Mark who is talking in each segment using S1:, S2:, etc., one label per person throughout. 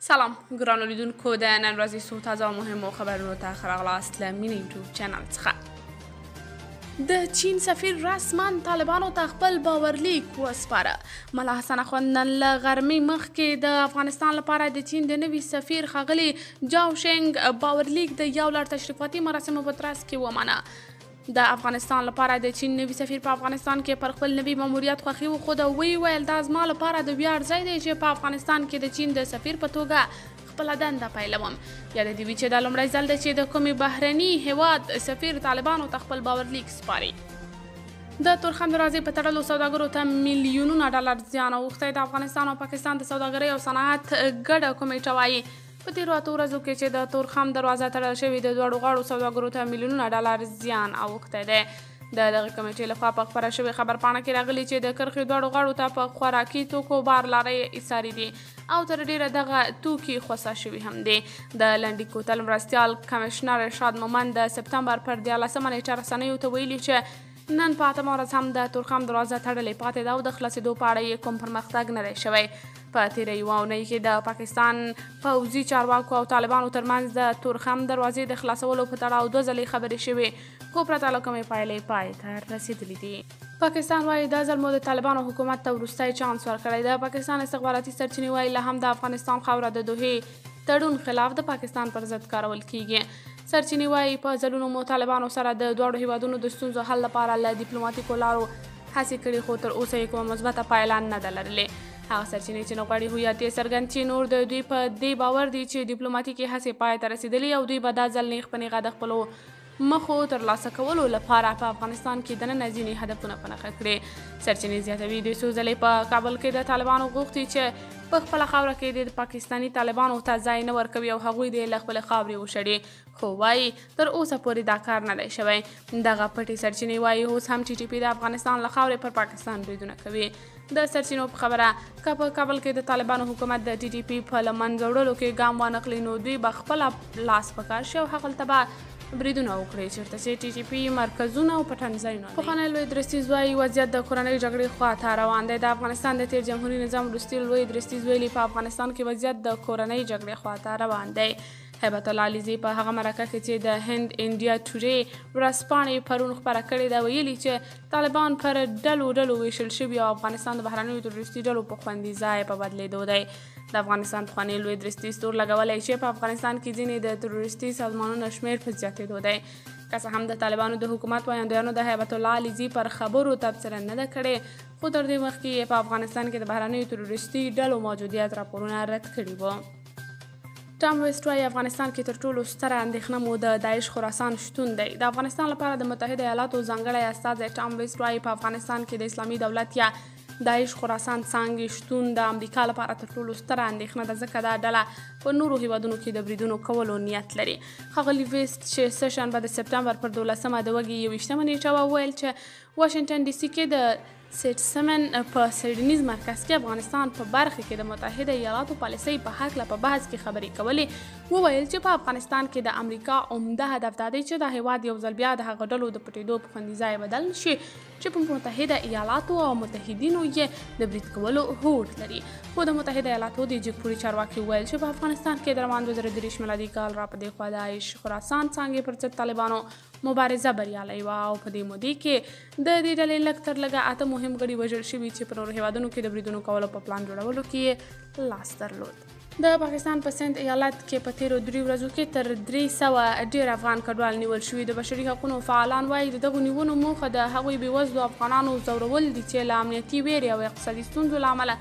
S1: سلام ګرانو لیدونکو د نن ورځې څو تازه او مهمو خبرونو ته ښه راغلاست له مینې یوټیوب چینل څخه. د چین سفیر رسما طالبانو ته خپل باورلیک وسپاره. ملا حسن اخوند نن له غرمې مخکې د افغانستان لپاره د چین د نوي سفیر ښاغلي جاو شینګ باورلیک د یو لړ تشریفاتي مراسمو په ترڅ کې ومنه. د افغانستان لپاره د چین نوي سفیر په افغانستان کې پر خپل نوي ماموریت خوښي وښوده او ویې ویل دا زما لپاره د ویاړ ځای دی چې په افغانستان کې د چین د سفیر په توګه خپله دنده پیلوم. یاد دې وي چې دا لومړی ځل دی چې د کومې بهرني هیواد سفیر طالبانو ته خپل باورلیک سپاري. د تورخم دروازې په تړلو سوداګرو ته میلیونونه ډالر زیان اوښتی. د افغانستان او پاکستان د سوداګرۍ او صنعت ګډه کمیټه وایي په تیرو اتو ورځو کې چې د تورخم دروازه تړل شوې د دواړو غاړو سوداګرو ته میلیونونه ډالر زیان اوښتی دی. د دغه کمیټې لخوا په خپره شوې خبرپاڼه کې راغلي چې د کرښې دواړو غاړو ته په خوراکي توکو بار لارۍ ایساري دي او تر ډیره دغه توکي خوسا شوي هم دي. د لنډي کوتل مرستیال کمشنر ارشاد مومند د سپتمبر پر 13 نیټه رسنیو ته ویلي چې نن په 8 ورځ هم د تورخم دروازه تړلې پاتې ده او د خلاصېدو په اړه یې کوم پرمختګ نه دی شوی. په تیره یوه اونۍ کې د پاکستان پوځي چارواکو او طالبانو ترمنځ د تورخم دروازې د خلاصولو په تړاو 2 ځلې خبرې شوې خو پرته له کومې پایلې پای ته رسېدلي دي. پاکستان وایي دا ځل مو د طالبانو حکومت ته وروستی چانس ورکړی. د پاکستان استخباراتي سرچینې وایي لا هم د افغانستان خاوره د دوحې تړون خلاف د پاکستان پر ضد کارول کیږي. سرچینې وایي په ځلونو مو طالبانو سره د دواړو هیوادونو د ستونزو حل لپاره له ډیپلوماتیکو لارو هڅې کړي خو تر اوسه یې کومه مثبته پایله نه ده لرلې. هغه سرچینې چې نه غواړي هویت یې څرګند چې نور د دوی په دې باور دي چې ډیپلوماتیکې هڅې پای ته رسېدلي او دوی به دا ځل نیغ په نیغه د خپلو مخو ترلاسه کولو لپاره په افغانستان کې دننه ځینې هدفونه په نښه کړي. سرچینې زیاتوي دوی څو ځلې په کابل کې د طالبانو غوښتي چې په خپله خاوره کې د پاکستاني طالبانو ته ځای نه ورکوي او هغوی دې له خپلې خاورې وشړي خو وایي تر اوسه پورې دا کار نه دی شوی. دغه پټې سرچینې وایي اوس هم ټي ټي پي د افغانستان له خاورې پر پاکستان بریدونه کوي. د سرچینو په خبره که په کابل کې د طالبانو حکومت د ټي ټي پي په له منځه وړلو کې ګام وانخلي نو دوی به خپله لاس په کار شي او هغلته به بریدونه وکړي چېرته چې ټي ټي پي مرکزونه او پټن ځایونه دي. پخوانی لوی درستیز وایي وضعیت د کورنۍ جګړې خواته روان دی. د افغانستان د تیر جمهوري نظام وروستي لوی درستیز ویلي په افغانستان کې وضعیت د کورنۍ جګړې خواته روان دی. هیبت الله علیزي په هغه مرکه کې چې د هند انډیا ټوډې ورځپاڼې پرون خپره کړې ده ویلي چې طالبان پر ډلو ډلو ویشل شوي او افغانستان د بهرنیو تروریستي ډلو په خوندي ځای په بدلېدو دی. د افغانستان پخوانی لوی درستیز تور لګولی چې په افغانستان کې ځینې د تروریستي سازمانونو شمېر په زیاتېدو دی. که څه هم د طالبانو د حکومت ویاندویانو د هیبت الله علیزي پر خبرو تبصره نه ده کړې خو تر دې مخکې یې په افغانستان کې د بهرنیو تروریستي ډلو موجودیت راپورونه رد کړي وو. ټام ویسټ وایي افغانستان کې تر ټولو ستره اندېښنه مو د داعش خراسان شتون دی. د افغانستان لپاره د متحده ایالاتو ځانګړی استازی ټام ویسټ وایي په افغانستان کې د اسلامي دولت یا داعش خراسان څانګې شتون د امریکا لپاره تر ټولو ستره اندېښنه ده ځکه دا ډله په نورو هیوادونو کې د بریدونو کولو نیت لري. ښاغلي ویسټ چې سهشنبه د سپتمبر پر 12 د وږي 21 نیټه وویل چې واشنګټن ډي سي کې د سیټسمن په سیډنیز مرکز کې افغانستان په برخه کې د متحده ایالاتو پالیسۍ په هکله په بحث کې خبرې کولې. وویل چې په افغانستان کې د امریکا عمده هدف دا دی چې د هیواد یو ځل بیا د هغه ډلو د پټېدو په خوندي ځای بدل شي چې په متحده ایالاتو او متحدینو یې د برید کولو هوډ لري. خو د متحده ایالاتو د جګپوري چارواکي وویل چې په افغانستان کې د روان 2023 میلادي کال را په دې خوا د داعش خراسان څانګې پر ضد طالبانو مبارزه بریالۍ وه او په دې مودې کې د دې ډلې لږ تر لږه 8 مهم غړي وژل شوي چې په نورو هیوادونو کې د بریدونو کولو په پلان جوړولو کې یې لاس درلود. د پاکستان په سند ایالت کې په تیرو 3 ورځو کې تر 300 ډیر افغان کډوال نیول شوي. د بشري حقوقو فعالان وایي د دغو نیونو موخه د هغوی بېوزلو افغانانو ځورول دي چې له امنیتي ویرې او اقتصادي ستونزو له امله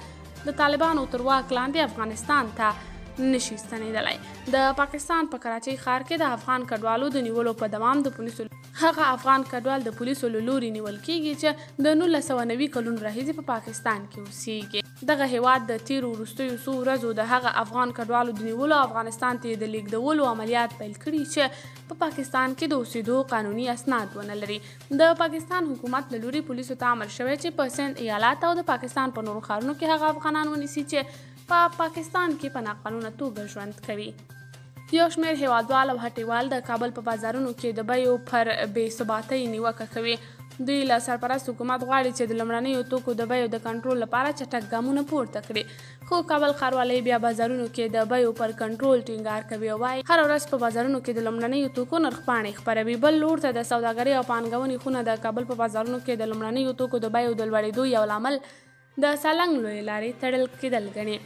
S1: د طالبانو تر واک لاندې افغانستان ته نشي ستنېدلی. د پاکستان په کراچۍ ښار کې د افغان کډوالو د نیولو په دوام د پولیسو هغه افغان کډوال د پولیسو له لوري نیول کیږي چې د 1990 کلونو راهیسې په پاکستان کې اوسیږي. دغه هیواد د تیرو وروستیو څو ورځو د هغه افغان کډوالو د نیولو افغانستان ته د لیږدولو عملیات پیل کړي چې په پاکستان کې د اوسېدو قانوني اسناد ونه لري. د پاکستان حکومت له لوري پولیسو ته امر شوی چې په سند ایالت او د پاکستان په نورو ښارونو کې هغه افغانان ونیسي چې په پاکستان کې په ناقانونه توګه ژوند کوي. یو شمېر هیوادوال او هټیوال د کابل په بازارونو کې د بیو پر بې ثباتۍ نیوکه کوي. دوی له سرپرست حکومت غواړي چې د لومړنیو توکو د بیو د کنټرول لپاره چټک ګامونه پورته کړي خو خو کابل ښاروالۍ بیا بازارونو کې د بیو پر کنټرول ټینګار کوي او وایي هره ورځ په بازارونو کې د لومړنیو توکو نرخ پاڼې خپروي. بل لور ته د سوداګرۍ او پانګونې خونه د کابل په بازارونو کې د لومړنیو توکو د بیو د لوړېدو یو لامل د سالنګ لویې لارې تړل کېدل ګڼي.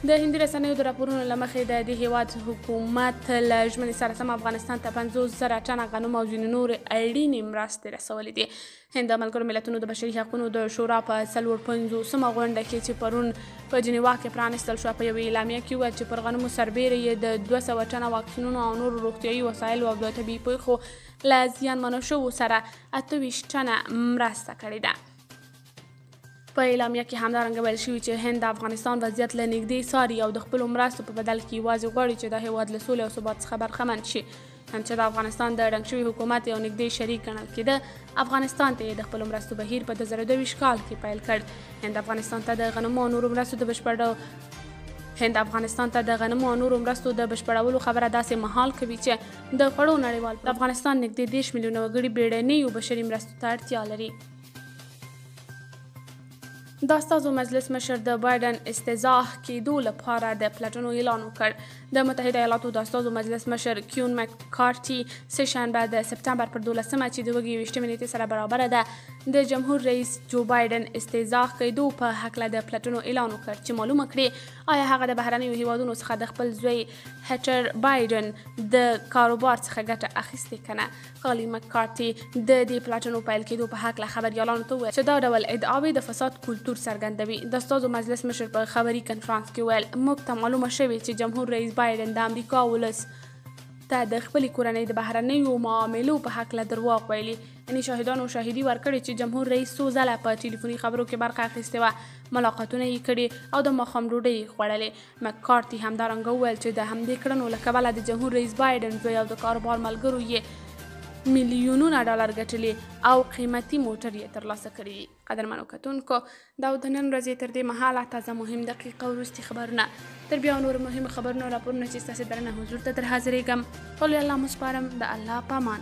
S1: د هندي رسنیو د راپورونو له مخې د دې هیواد حکومت له ژمنې سره سم افغانستان ته 50,000 ټنه غنم او ځینې نورې اړینې مرستې رسولې دي. هند د ملګرو ملتونو د بشري حقونو د شورا په 54مه غونډه کې چې پرون په جنیوا کې پرانستل شوه په یوې اعلامیه کې وویل چې پر غنمو سربیره یې د 200 ټنه واکسینونو او نورو روغتیایي وسایلو او د طبیعي پیښو له زیانمنو شوو سره 28 ټنه مرسته کړې ده. په اعلامیه کې همدارنګه ویل شوي چې هند د افغانستان وضعیت له نږدې څاري او د خپلو مرستو په بدل کې یوازې غواړي چې د هیواد له سولې او ثبات څخه برخمن شي. هم چې د افغانستان د ړنګ شوي حکومت یو نږدې شریک ګڼل کېده، افغانستان ته یې د خپلو مرستو بهیر په 2022 کال کې پیل کړ. هند افغانستان ته د غنمو او نورو مرستو د بشپړولو خبره داسې مهال کوي چې د خوړو نړیوال د افغانستان نږدې 10 میلیونه وګړي بیړنیو بشري مرستو ته اړتیا لري. د استازو مجلس مشر د بایدن استزاح کېدو لپاره د پلټنو اعلان وکړ. د متحده ایالاتو د استازو مجلس مشر کیون مکارتي سهشنبه د سپتمبر پر 12مه چې د 28 نیټې سره برابره ده د جمهور رئیس جو بایدن استزاح کېدو په هکله د پلټنو اعلان وکړ چې معلومه کړي آیا هغه د بهرنیو هیوادونو څخه د خپل زوی هټر بایدن د کاروبار څخه ګټه اخیستې که نه. ښاغلي مکارتي د دې پلټنو پیل کېدو په هکله خبریالانو ته وویل چې دا ډول ادعاوې د فساد کلتور څرګندوي. د استازو مجلس مشر په خبري کنفرانس کې ویل موږ ته معلومه شوې چې جمهور رئیس بایدن د امریکا ولس ته د خپلې کورنۍ د بهرنیو معاملو په هکله درواغ ویلي. یعنې شاهدانو شاهدي ورکړې چې جمهور رئیس څو ځله په ټلیفوني خبرو کې برخه اخیستې وه، ملاقاتونه یې کړي او د ماښام ډوډۍ یې خوړلې. مکارتي همدارنګه وویل چې د همدې کړنو له کبله د جمهور رئیس بایدن زوی او د کاروبار ملګرو یې میلیونونه ډالر ګټلي او قیمتي موټر یې ترلاسه کړي دي. قدرمنو کتونکو دا د نن ورځې تر دې مهاله تازه مهم دقیق او وروستي خبرونه تر بیا نور مهم خبرونه راپورونه چې ستاسې درنه حضور ته در حاضرېږم. ټول الله مو سپارم د الله په امان.